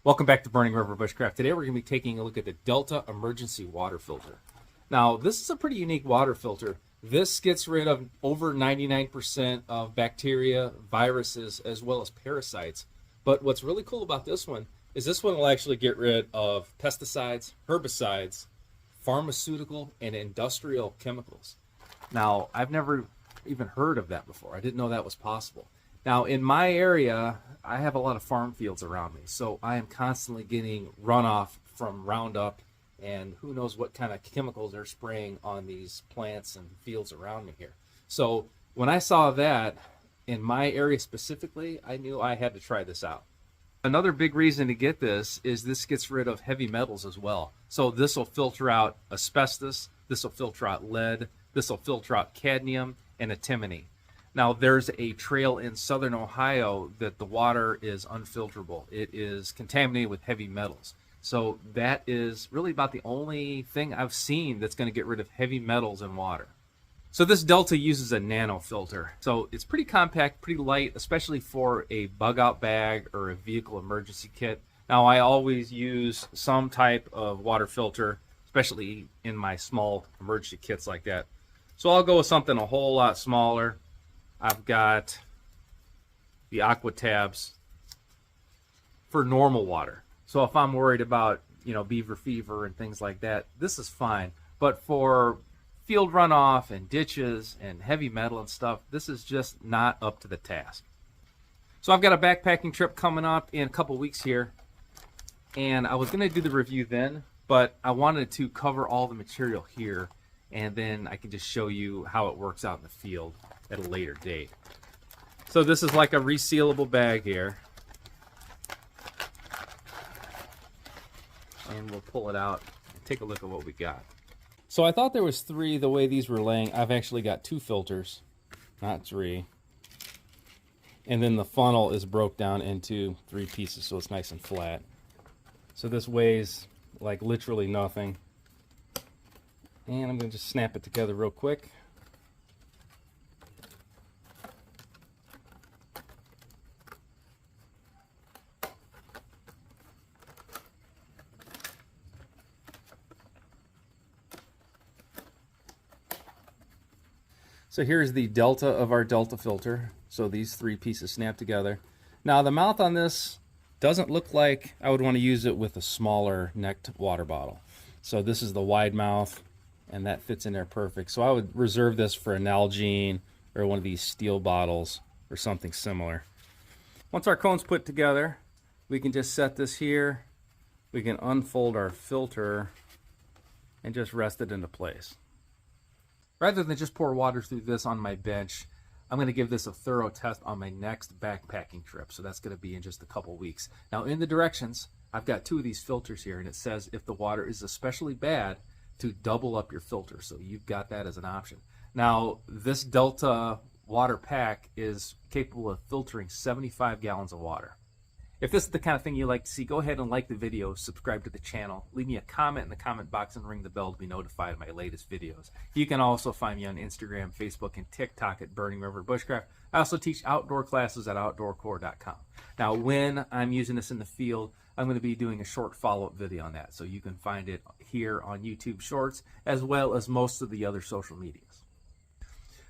Welcome back to Burning River Bushcraft. Today we're going to be taking a look at the Delta Emergency Water Filter. Now, this is a pretty unique water filter. This gets rid of over 99% of bacteria, viruses, as well as parasites. But what's really cool about this one is this one will actually get rid of pesticides, herbicides, pharmaceutical, and industrial chemicals. Now, I've never even heard of that before. I didn't know that was possible. Now, in my area, I have a lot of farm fields around me, so I am constantly getting runoff from Roundup, and who knows what kind of chemicals they're spraying on these plants and fields around me here. So when I saw that in my area specifically, I knew I had to try this out. Another big reason to get this is this gets rid of heavy metals as well. So this will filter out asbestos, this will filter out lead, this will filter out cadmium and antimony. Now, there's a trail in southern Ohio that the water is unfilterable. It is contaminated with heavy metals. So that is really about the only thing I've seen that's going to get rid of heavy metals in water. So this Delta uses a nano filter. So it's pretty compact, pretty light, especially for a bug out bag or a vehicle emergency kit. Now, I always use some type of water filter, especially in my small emergency kits like that. So I'll go with something a whole lot smaller. I've got the Aqua Tabs for normal water. So if I'm worried about, beaver fever and things like that, this is fine. But for field runoff and ditches and heavy metal and stuff, this is just not up to the task. So I've got a backpacking trip coming up in a couple weeks here, and I was going to do the review then, but I wanted to cover all the material here, and then I can just show you how it works out in the field at a later date. So this is like a resealable bag here, and we'll pull it out and take a look at what we got. So I thought there was 3 the way these were laying. I've actually got 2 filters, not 3. And then the funnel is broke down into 3 pieces, so it's nice and flat. So this weighs like literally nothing. And I'm going to just snap it together real quick. So here's the Delta of our Delta filter. So these 3 pieces snap together. Now the mouth on this doesn't look like I would want to use it with a smaller necked water bottle. So this is the wide mouth, and that fits in there perfect. So I would reserve this for an Nalgene or one of these steel bottles or something similar. Once our cone's put together, we can just set this here. We can unfold our filter and just rest it into place. Rather than just pour water through this on my bench, I'm going to give this a thorough test on my next backpacking trip. So that's going to be in just a couple weeks. Now in the directions, I've got 2 of these filters here, and it says if the water is especially bad, to double up your filter. So you've got that as an option. Now this Delta water pack is capable of filtering 75 gallons of water. If this is the kind of thing you like to see, go ahead and like the video, subscribe to the channel, leave me a comment in the comment box, and ring the bell to be notified of my latest videos. You can also find me on Instagram, Facebook, and TikTok at Burning River Bushcraft. I also teach outdoor classes at outdoorcore.com. Now, when I'm using this in the field, I'm going to be doing a short follow-up video on that, so you can find it here on YouTube Shorts, as well as most of the other social medias.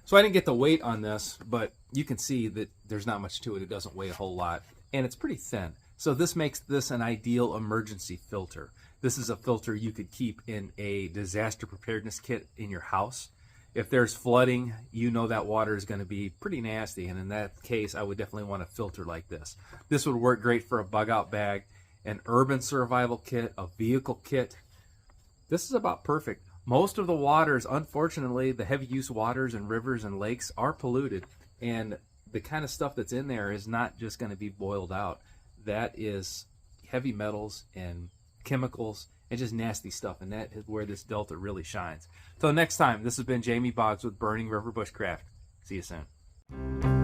So I didn't get the weight on this, but you can see that there's not much to it. It doesn't weigh a whole lot, and it's pretty thin. So this makes this an ideal emergency filter. This is a filter you could keep in a disaster preparedness kit in your house. If there's flooding, that water is going to be pretty nasty, and in that case, I would definitely want a filter like this. This would work great for a bug out bag, an urban survival kit, a vehicle kit. This is about perfect. Most of the waters, unfortunately, the heavy use waters and rivers and lakes are polluted, and the kind of stuff that's in there is not just going to be boiled out. That is heavy metals and chemicals and just nasty stuff, and that is where this Delta really shines. Till next time, this has been Jamie Boggs with Burning River Bushcraft. See you soon.